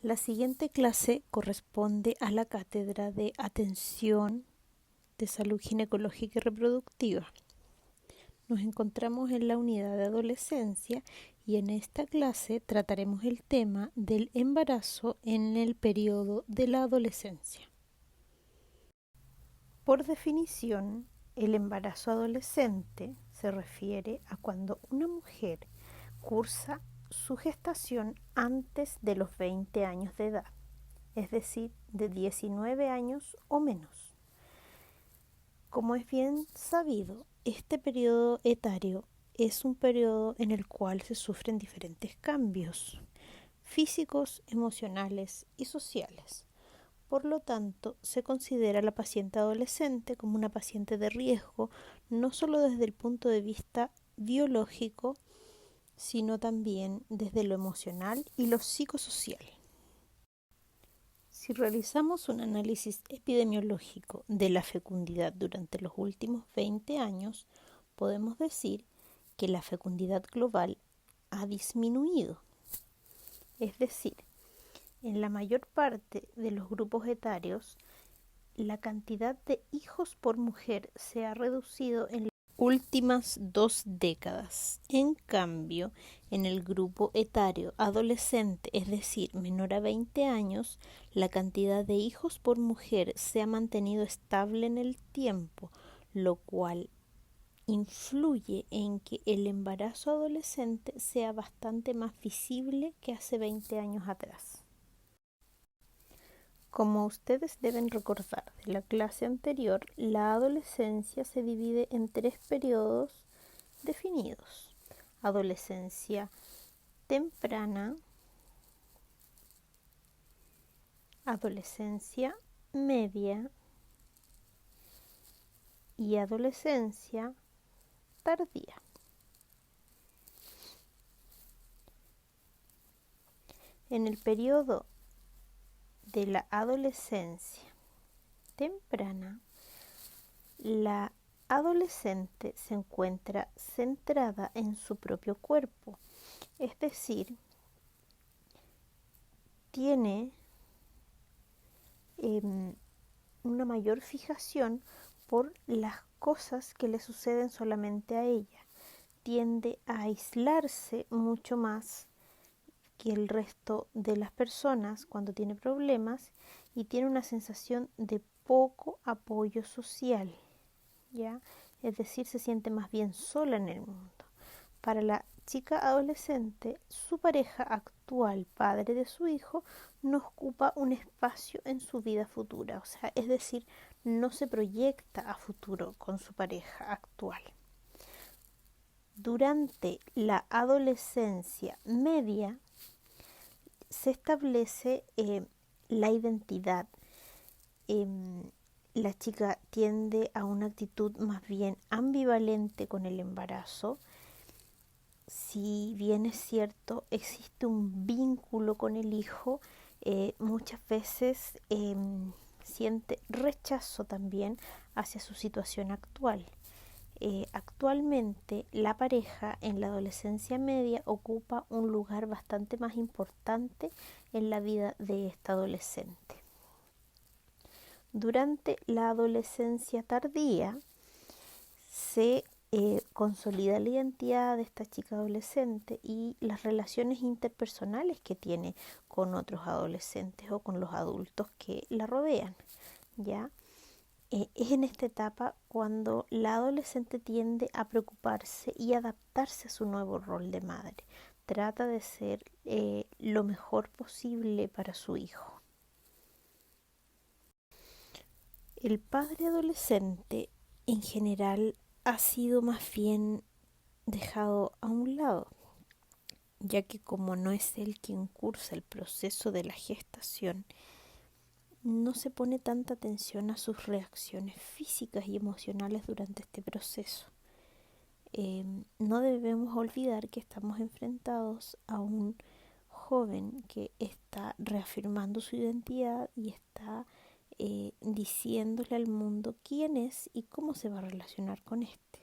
La siguiente clase corresponde a la cátedra de Atención de Salud Ginecológica y Reproductiva. Nos encontramos en la unidad de adolescencia y en esta clase trataremos el tema del embarazo en el periodo de la adolescencia. Por definición, el embarazo adolescente se refiere a cuando una mujer cursa su gestación antes de los 20 años de edad, es decir, de 19 años o menos. Como es bien sabido, este periodo etario es un periodo en el cual se sufren diferentes cambios físicos, emocionales y sociales. Por lo tanto, se considera a la paciente adolescente como una paciente de riesgo, no solo desde el punto de vista biológico, sino también desde lo emocional y lo psicosocial. Si realizamos un análisis epidemiológico de la fecundidad durante los últimos 20 años, podemos decir que la fecundidad global ha disminuido. Es decir, en la mayor parte de los grupos etarios, la cantidad de hijos por mujer se ha reducido en las últimas 2 décadas. En cambio, en el grupo etario adolescente, es decir, menor a 20 años, la cantidad de hijos por mujer se ha mantenido estable en el tiempo, lo cual influye en que el embarazo adolescente sea bastante más visible que hace 20 años atrás. Como ustedes deben recordar de la clase anterior, la adolescencia se divide en 3 periodos definidos: adolescencia temprana, adolescencia media y adolescencia tardía. En el periodo de la adolescencia temprana, la adolescente se encuentra centrada en su propio cuerpo, es decir, tiene una mayor fijación por las cosas que le suceden solamente a ella. Tiende a aislarse mucho más que el resto de las personas cuando tiene problemas y tiene una sensación de poco apoyo social, ¿ya? Es decir, se siente más bien sola en el mundo. Para la chica adolescente, su pareja actual, padre de su hijo, no ocupa un espacio en su vida futura, o sea, es decir, no se proyecta a futuro con su pareja actual. Durante la adolescencia media se establece la identidad. La chica tiende a una actitud más bien ambivalente con el embarazo. Si bien es cierto, existe un vínculo con el hijo, muchas veces siente rechazo también hacia su situación actual. Actualmente la pareja en la adolescencia media ocupa un lugar bastante más importante en la vida de esta adolescente. Durante la adolescencia tardía se consolida la identidad de esta chica adolescente y las relaciones interpersonales que tiene con otros adolescentes o con los adultos que la rodean, ¿ya? Es en esta etapa cuando la adolescente tiende a preocuparse y adaptarse a su nuevo rol de madre. Trata de ser lo mejor posible para su hijo. El padre adolescente en general ha sido más bien dejado a un lado, ya que como no es él quien cursa el proceso de la gestación, no se pone tanta atención a sus reacciones físicas y emocionales durante este proceso. No debemos olvidar que estamos enfrentados a un joven que está reafirmando su identidad y está diciéndole al mundo quién es y cómo se va a relacionar con este.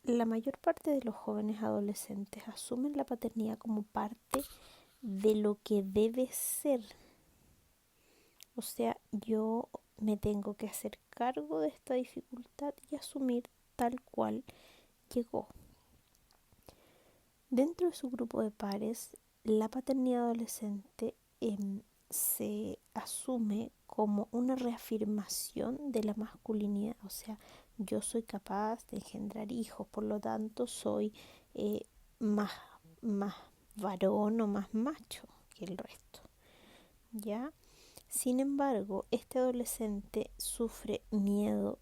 La mayor parte de los jóvenes adolescentes asumen la paternidad como parte de lo que debe ser. O sea, yo me tengo que hacer cargo de esta dificultad y asumir tal cual llegó. Dentro de su grupo de pares, la paternidad adolescente se asume como una reafirmación de la masculinidad. O sea, yo soy capaz de engendrar hijos, por lo tanto soy eh, más, más varón o más macho que el resto. ¿Ya? Sin embargo, este adolescente sufre miedo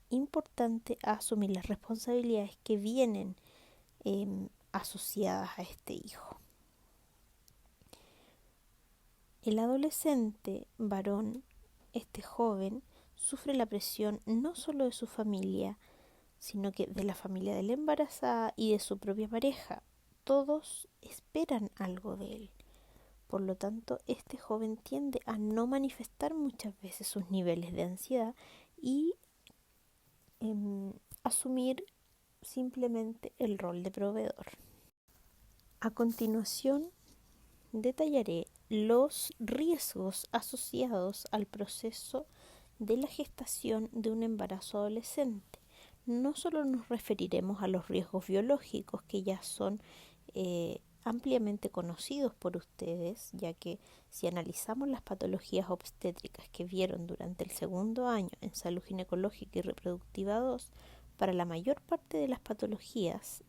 importante a asumir las responsabilidades que vienen asociadas a este hijo. El adolescente varón, este joven, sufre la presión no solo de su familia, sino que de la familia de la embarazada y de su propia pareja. Todos esperan algo de él. Por lo tanto, este joven tiende a no manifestar muchas veces sus niveles de ansiedad y asumir simplemente el rol de proveedor. A continuación, detallaré los riesgos asociados al proceso de la gestación de un embarazo adolescente. No solo nos referiremos a los riesgos biológicos que ya son ampliamente conocidos por ustedes, ya que si analizamos las patologías obstétricas que vieron durante el segundo año en Salud Ginecológica y Reproductiva 2, para la mayor parte de las patologías,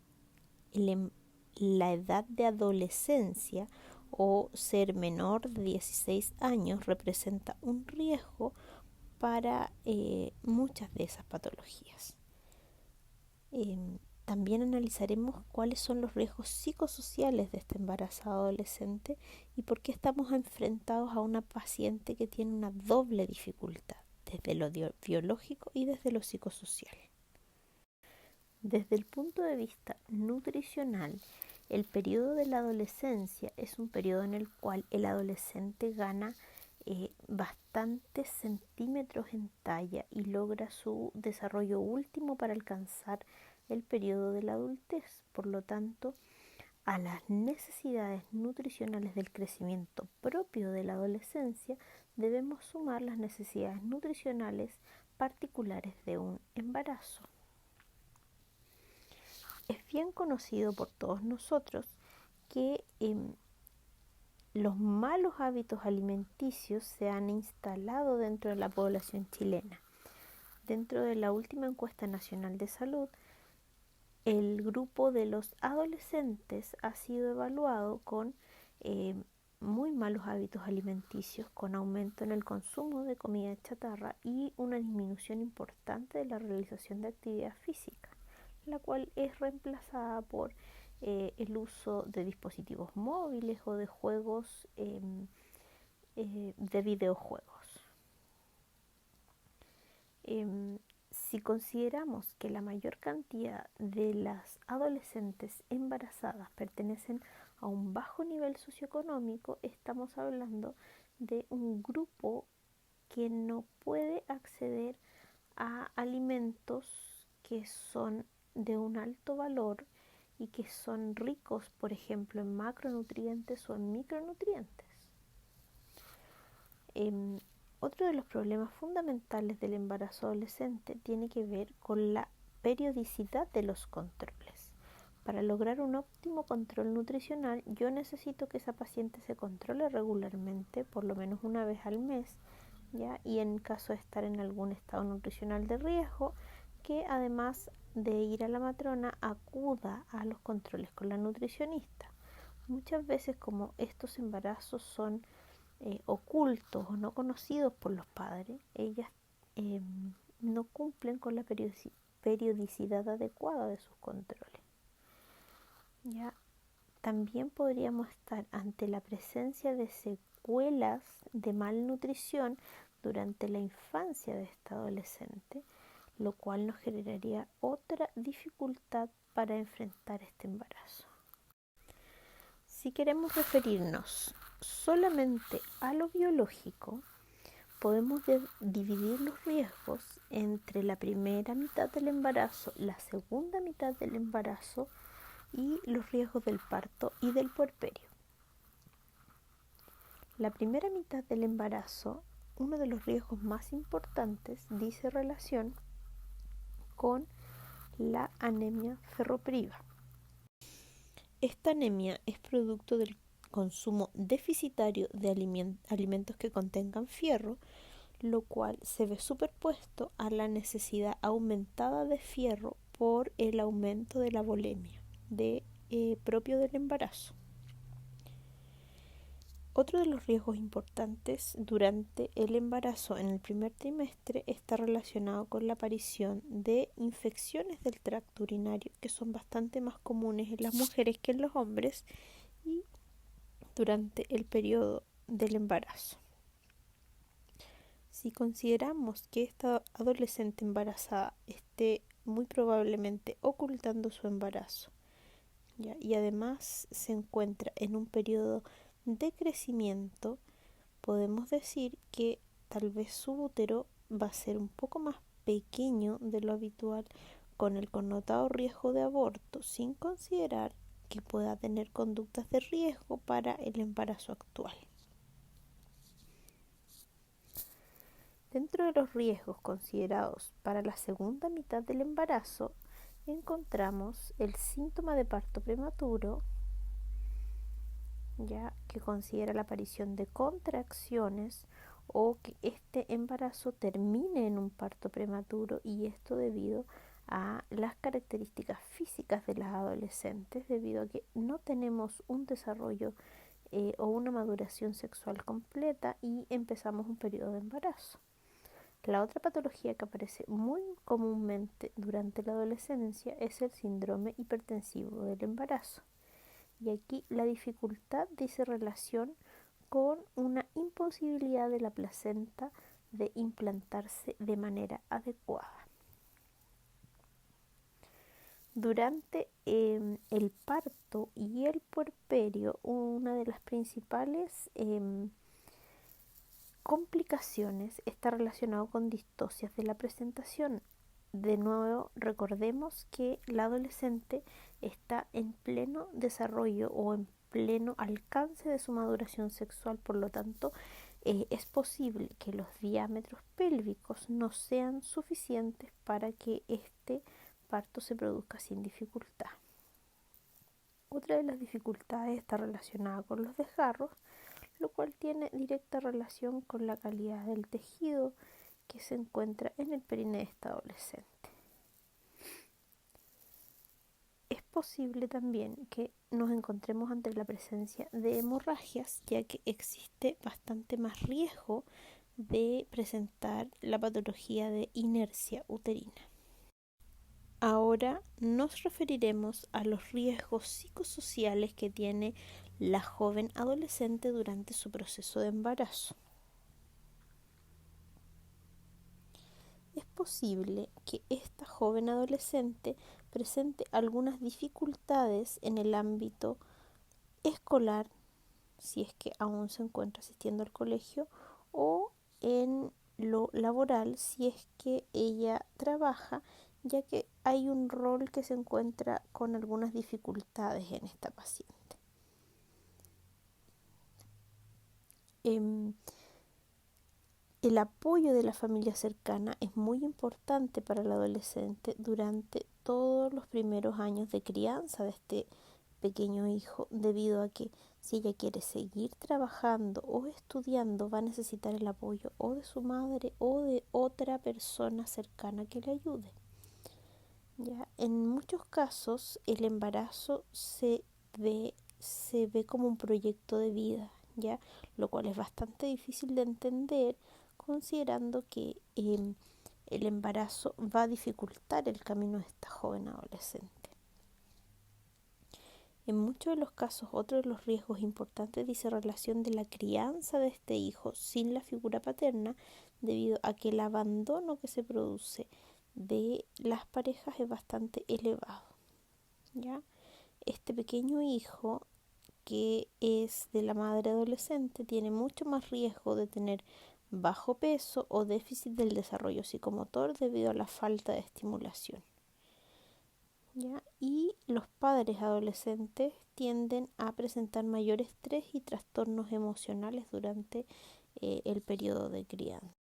la edad de adolescencia o ser menor de 16 años representa un riesgo para muchas de esas patologías. También analizaremos cuáles son los riesgos psicosociales de este embarazo adolescente y por qué estamos enfrentados a una paciente que tiene una doble dificultad, desde lo biológico y desde lo psicosocial. Desde el punto de vista nutricional, el periodo de la adolescencia es un periodo en el cual el adolescente gana bastantes centímetros en talla y logra su desarrollo último para alcanzar el periodo de la adultez. Por lo tanto, a las necesidades nutricionales del crecimiento propio de la adolescencia debemos sumar las necesidades nutricionales particulares de un embarazo. Es bien conocido por todos nosotros que los malos hábitos alimenticios se han instalado dentro de la población chilena. Dentro de la última encuesta nacional de salud, el grupo de los adolescentes ha sido evaluado con muy malos hábitos alimenticios, con aumento en el consumo de comida chatarra y una disminución importante de la realización de actividad física, la cual es reemplazada por el uso de dispositivos móviles o de juegos de videojuegos. Si consideramos que la mayor cantidad de las adolescentes embarazadas pertenecen a un bajo nivel socioeconómico, estamos hablando de un grupo que no puede acceder a alimentos que son de un alto valor y que son ricos, por ejemplo, en macronutrientes o en micronutrientes. Otro de los problemas fundamentales del embarazo adolescente tiene que ver con la periodicidad de los controles. Para lograr un óptimo control nutricional, yo necesito que esa paciente se controle regularmente, por lo menos una vez al mes, ¿ya? Y en caso de estar en algún estado nutricional de riesgo, que además de ir a la matrona, acuda a los controles con la nutricionista. Muchas veces, como estos embarazos son ocultos o no conocidos por los padres, ellas no cumplen con la periodicidad adecuada de sus controles. ¿Ya? También podríamos estar ante la presencia de secuelas de malnutrición durante la infancia de esta adolescente, lo cual nos generaría otra dificultad para enfrentar este embarazo. Si queremos referirnos solamente a lo biológico, podemos dividir los riesgos entre la primera mitad del embarazo, la segunda mitad del embarazo y los riesgos del parto y del puerperio. La primera mitad del embarazo, uno de los riesgos más importantes dice relación con la anemia ferropriva. Esta anemia es producto del consumo deficitario de alimentos que contengan fierro, lo cual se ve superpuesto a la necesidad aumentada de fierro por el aumento de la volemia propio del embarazo. Otro de los riesgos importantes durante el embarazo en el primer trimestre está relacionado con la aparición de infecciones del tracto urinario, que son bastante más comunes en las mujeres que en los hombres y durante el periodo del embarazo. Si consideramos que esta adolescente embarazada esté muy probablemente ocultando su embarazo, ¿ya? Y además se encuentra en un periodo de crecimiento, podemos decir que tal vez su útero va a ser un poco más pequeño de lo habitual, con el connotado riesgo de aborto, sin considerar que pueda tener conductas de riesgo para el embarazo actual. Dentro de los riesgos considerados para la segunda mitad del embarazo, encontramos el síntoma de parto prematuro, ya que considera la aparición de contracciones o que este embarazo termine en un parto prematuro, y esto debido a las características físicas de las adolescentes, debido a que no tenemos un desarrollo o una maduración sexual completa y empezamos un periodo de embarazo. La otra patología que aparece muy comúnmente durante la adolescencia es el síndrome hipertensivo del embarazo. Y aquí la dificultad dice relación con una imposibilidad de la placenta de implantarse de manera adecuada. Durante el parto y el puerperio, una de las principales complicaciones está relacionado con distocias de la presentación. De nuevo, recordemos que la adolescente está en pleno desarrollo o en pleno alcance de su maduración sexual, por lo tanto, es posible que los diámetros pélvicos no sean suficientes para que este parto se produzca sin dificultad. Otra de las dificultades está relacionada con los desgarros, lo cual tiene directa relación con la calidad del tejido que se encuentra en el perine de esta adolescente. Es posible también que nos encontremos ante la presencia de hemorragias, ya que existe bastante más riesgo de presentar la patología de inercia uterina. Ahora nos referiremos a los riesgos psicosociales que tiene la joven adolescente durante su proceso de embarazo. Es posible que esta joven adolescente presente algunas dificultades en el ámbito escolar, si es que aún se encuentra asistiendo al colegio, o en lo laboral, si es que ella trabaja, ya que hay un rol que se encuentra con algunas dificultades en esta paciente. El apoyo de la familia cercana es muy importante para la adolescente durante todos los primeros años de crianza de este pequeño hijo, debido a que si ella quiere seguir trabajando o estudiando, va a necesitar el apoyo o de su madre o de otra persona cercana que le ayude. ¿Ya? En muchos casos el embarazo se ve como un proyecto de vida, ¿ya? Lo cual es bastante difícil de entender, considerando que el embarazo va a dificultar el camino de esta joven adolescente. En muchos de los casos, otro de los riesgos importantes dice relación de la crianza de este hijo sin la figura paterna, debido a que el abandono que se produce de las parejas es bastante elevado, ¿ya? Este pequeño hijo que es de la madre adolescente tiene mucho más riesgo de tener bajo peso o déficit del desarrollo psicomotor debido a la falta de estimulación. ¿ya? Y los padres adolescentes tienden a presentar mayor estrés y trastornos emocionales durante el periodo de crianza.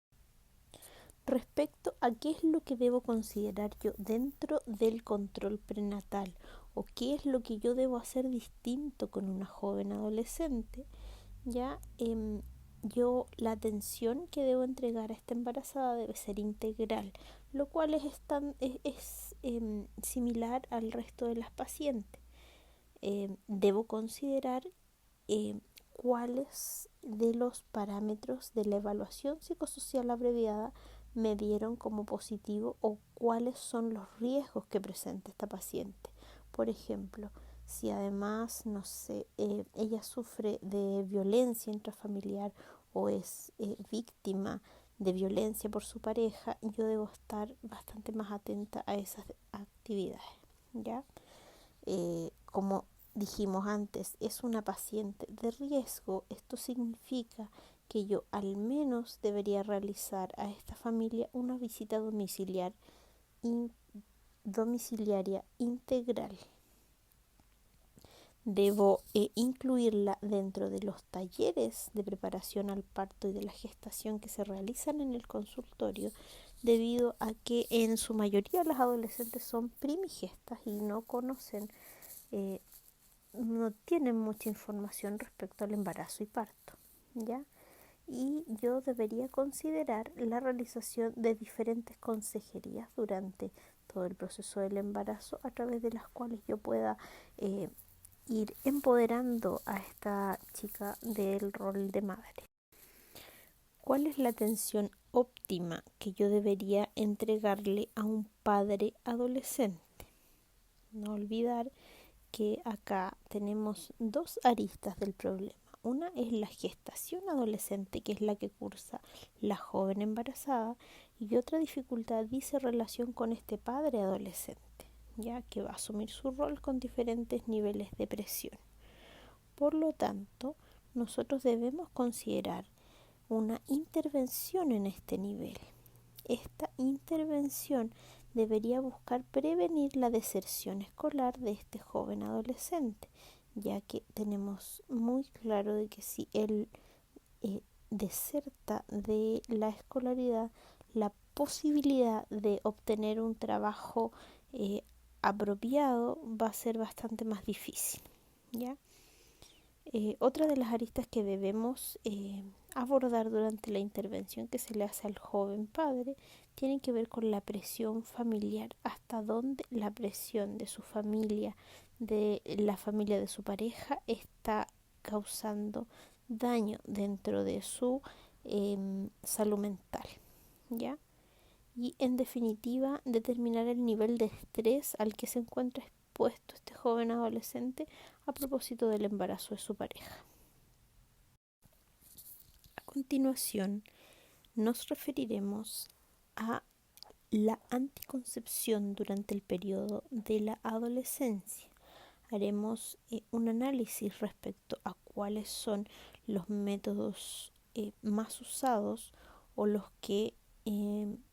Respecto a qué es lo que debo considerar yo dentro del control prenatal o qué es lo que yo debo hacer distinto con una joven adolescente, ya yo la atención que debo entregar a esta embarazada debe ser integral, lo cual es similar al resto de las pacientes. Debo considerar eh, cuáles de los parámetros de la evaluación psicosocial abreviada me dieron como positivo o cuáles son los riesgos que presenta esta paciente. Por ejemplo, si además, no sé, ella sufre de violencia intrafamiliar o es víctima de violencia por su pareja, yo debo estar bastante más atenta a esas actividades, ¿ya? Como dijimos antes, es una paciente de riesgo. Esto significa que yo al menos debería realizar a esta familia una visita domiciliaria integral. Debo incluirla dentro de los talleres de preparación al parto y de la gestación que se realizan en el consultorio, debido a que en su mayoría las adolescentes son primigestas y no conocen eh, no tienen mucha información respecto al embarazo y parto, ¿ya? Y yo debería considerar la realización de diferentes consejerías durante todo el proceso del embarazo, a través de las cuales yo pueda eh, ir empoderando a esta chica del rol de madre. ¿Cuál es la atención óptima que yo debería entregarle a un padre adolescente? No olvidar que acá tenemos dos aristas del problema. Una es la gestación adolescente, que es la que cursa la joven embarazada, y otra dificultad dice relación con este padre adolescente, ya que va a asumir su rol con diferentes niveles de presión. Por lo tanto, nosotros debemos considerar una intervención en este nivel. Esta intervención debería buscar prevenir la deserción escolar de este joven adolescente, ya que tenemos muy claro de que si él deserta de la escolaridad, la posibilidad de obtener un trabajo apropiado va a ser bastante más difícil, ¿ya? Otra de las aristas que debemos abordar durante la intervención que se le hace al joven padre tiene que ver con la presión familiar, hasta dónde la presión de su familia, de la familia de su pareja, está causando daño dentro de su salud mental, ¿ya? Y en definitiva determinar el nivel de estrés al que se encuentra expuesto este joven adolescente a propósito del embarazo de su pareja. A continuación nos referiremos a la anticoncepción durante el periodo de la adolescencia. Haremos un análisis respecto a cuáles son los métodos más usados o los que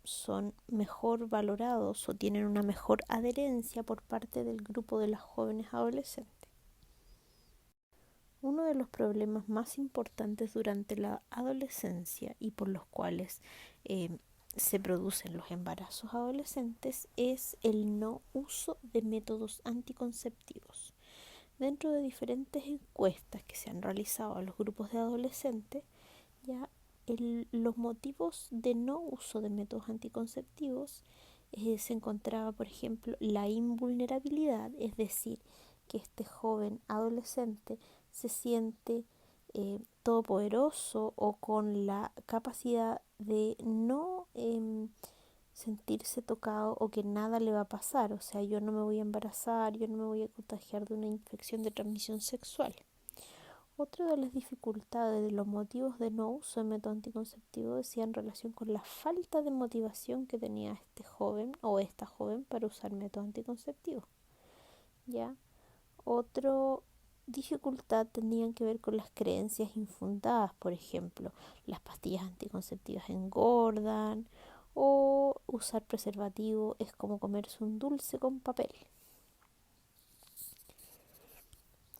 son mejor valorados o tienen una mejor adherencia por parte del grupo de las jóvenes adolescentes. Uno de los problemas más importantes durante la adolescencia y por los cuales eh, se producen los embarazos adolescentes es el no uso de métodos anticonceptivos. Dentro de diferentes encuestas que se han realizado a los grupos de adolescentes, ya los motivos de no uso de métodos anticonceptivos se encontraba, por ejemplo, la invulnerabilidad, es decir, que este joven adolescente se siente todopoderoso o con la capacidad de no sentirse tocado o que nada le va a pasar, o sea, yo no me voy a embarazar, yo no me voy a contagiar de una infección de transmisión sexual. Otra de las dificultades de los motivos de no uso de método anticonceptivo decía en relación con la falta de motivación que tenía este joven o esta joven para usar método anticonceptivo. ¿Ya? Otra dificultad tenían que ver con las creencias infundadas, por ejemplo, las pastillas anticonceptivas engordan o usar preservativo es como comerse un dulce con papel.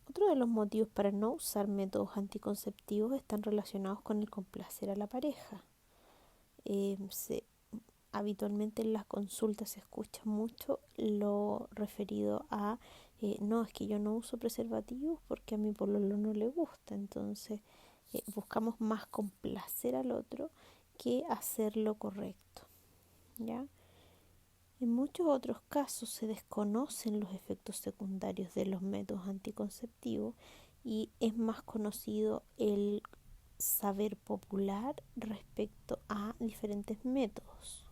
Otro de los motivos para no usar métodos anticonceptivos están relacionados con el complacer a la pareja. Eh, se, Habitualmente en las consultas se escucha mucho lo referido a no, es que yo no uso preservativos porque a mi pololo no le gusta. Entonces buscamos más complacer al otro que hacer lo correcto, ¿ya? En muchos otros casos se desconocen los efectos secundarios de los métodos anticonceptivos y es más conocido el saber popular respecto a diferentes métodos.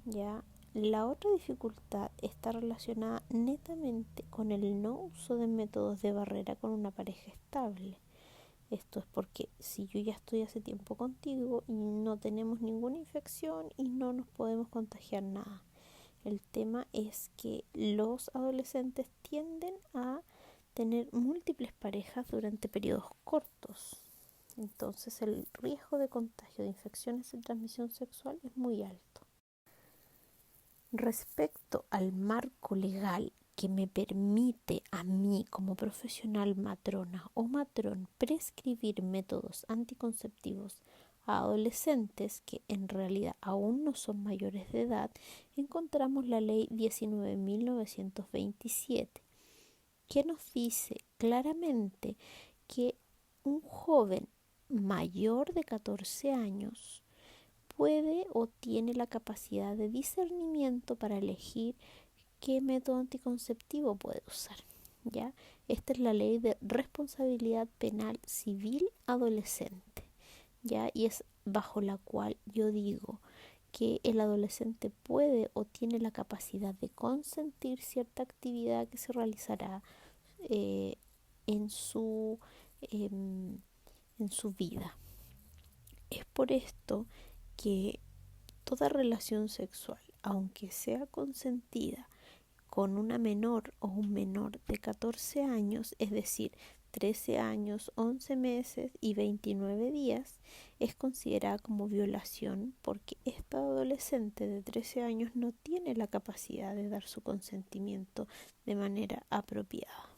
Ya, la otra dificultad está relacionada netamente con el no uso de métodos de barrera con una pareja estable. Esto es porque si yo ya estoy hace tiempo contigo y no tenemos ninguna infección y no nos podemos contagiar nada. El tema es que los adolescentes tienden a tener múltiples parejas durante periodos cortos. Entonces el riesgo de contagio de infecciones de transmisión sexual es muy alto. Respecto al marco legal que me permite a mí como profesional matrona o matrón prescribir métodos anticonceptivos a adolescentes que en realidad aún no son mayores de edad, encontramos la ley 19.927, que nos dice claramente que un joven mayor de 14 años puede o tiene la capacidad de discernimiento para elegir qué método anticonceptivo puede usar. ¿Ya? Esta es la ley de responsabilidad penal civil adolescente, ¿ya? Y es bajo la cual yo digo que el adolescente puede o tiene la capacidad de consentir cierta actividad que se realizará eh, en su em, en su vida. Es por esto que toda relación sexual, aunque sea consentida con una menor o un menor de 14 años, es decir, 13 años, 11 meses y 29 días, es considerada como violación porque esta adolescente de 13 años no tiene la capacidad de dar su consentimiento de manera apropiada.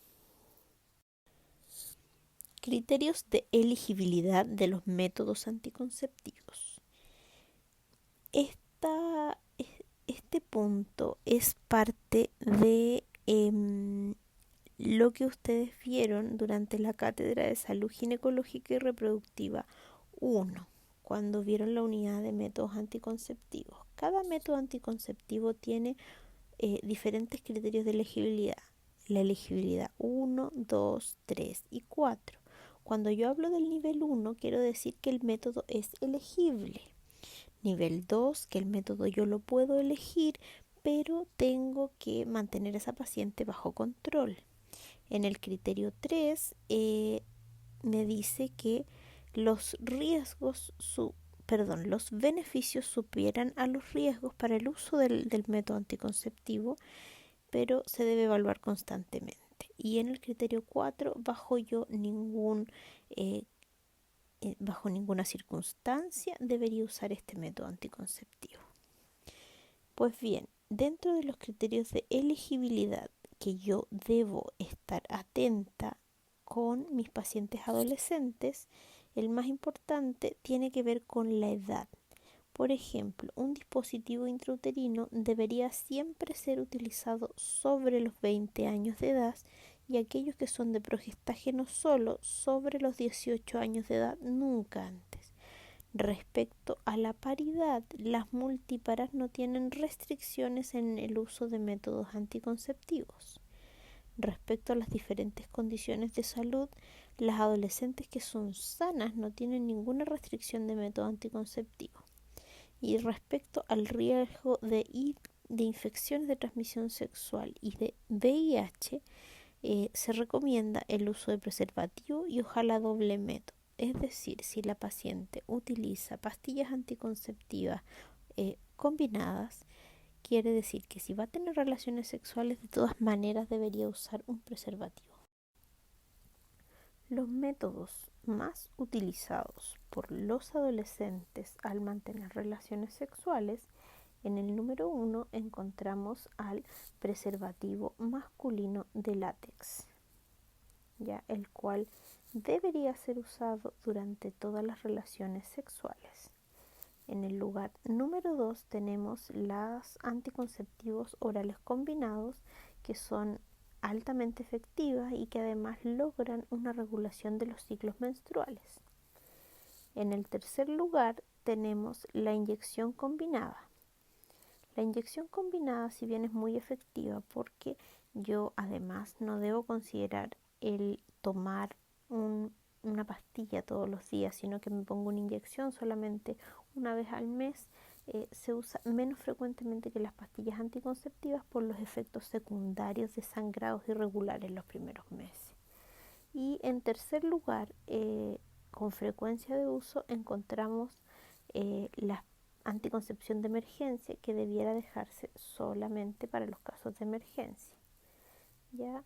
Criterios de elegibilidad de los métodos anticonceptivos. Esta, este punto es parte de lo que ustedes vieron durante la cátedra de salud ginecológica y reproductiva 1, cuando vieron la unidad de métodos anticonceptivos. Cada método anticonceptivo tiene diferentes criterios de elegibilidad. La elegibilidad 1, 2, 3 y 4. Cuando yo hablo del nivel 1, quiero decir que el método es elegible. Nivel 2, que el método yo lo puedo elegir, pero tengo que mantener a esa paciente bajo control. En el criterio 3 me dice que los los beneficios supieran a los riesgos para el uso del método anticonceptivo, pero se debe evaluar constantemente. Y en el criterio 4, bajo ninguna circunstancia debería usar este método anticonceptivo. Pues bien, dentro de los criterios de elegibilidad que yo debo estar atenta con mis pacientes adolescentes, el más importante tiene que ver con la edad. Por ejemplo, un dispositivo intrauterino debería siempre ser utilizado sobre los 20 años de edad y aquellos que son de progestágeno solo sobre los 18 años de edad, nunca antes. Respecto a la paridad, las multiparas no tienen restricciones en el uso de métodos anticonceptivos. Respecto a las diferentes condiciones de salud, las adolescentes que son sanas no tienen ninguna restricción de método anticonceptivo. Y respecto al riesgo de infecciones de transmisión sexual y de VIH, se recomienda el uso de preservativo y ojalá doble método. Es decir, si la paciente utiliza pastillas anticonceptivas combinadas, quiere decir que si va a tener relaciones sexuales, de todas maneras debería usar un preservativo. Los métodos más utilizados por los adolescentes al mantener relaciones sexuales, en el número 1 encontramos al preservativo masculino de látex. ya el cual debería ser usado durante todas las relaciones sexuales. En el lugar número 2 tenemos los anticonceptivos orales combinados, que son altamente efectivas y que además logran una regulación de los ciclos menstruales. En el tercer lugar tenemos la inyección combinada. La inyección combinada, si bien es muy efectiva, porque yo además no debo considerar el tomar una pastilla todos los días, sino que me pongo una inyección solamente una vez al mes, se usa menos frecuentemente que las pastillas anticonceptivas por los efectos secundarios de sangrados irregulares los primeros meses. Y en tercer lugar, con frecuencia de uso encontramos la anticoncepción de emergencia, que debiera dejarse solamente para los casos de emergencia. ¿Ya?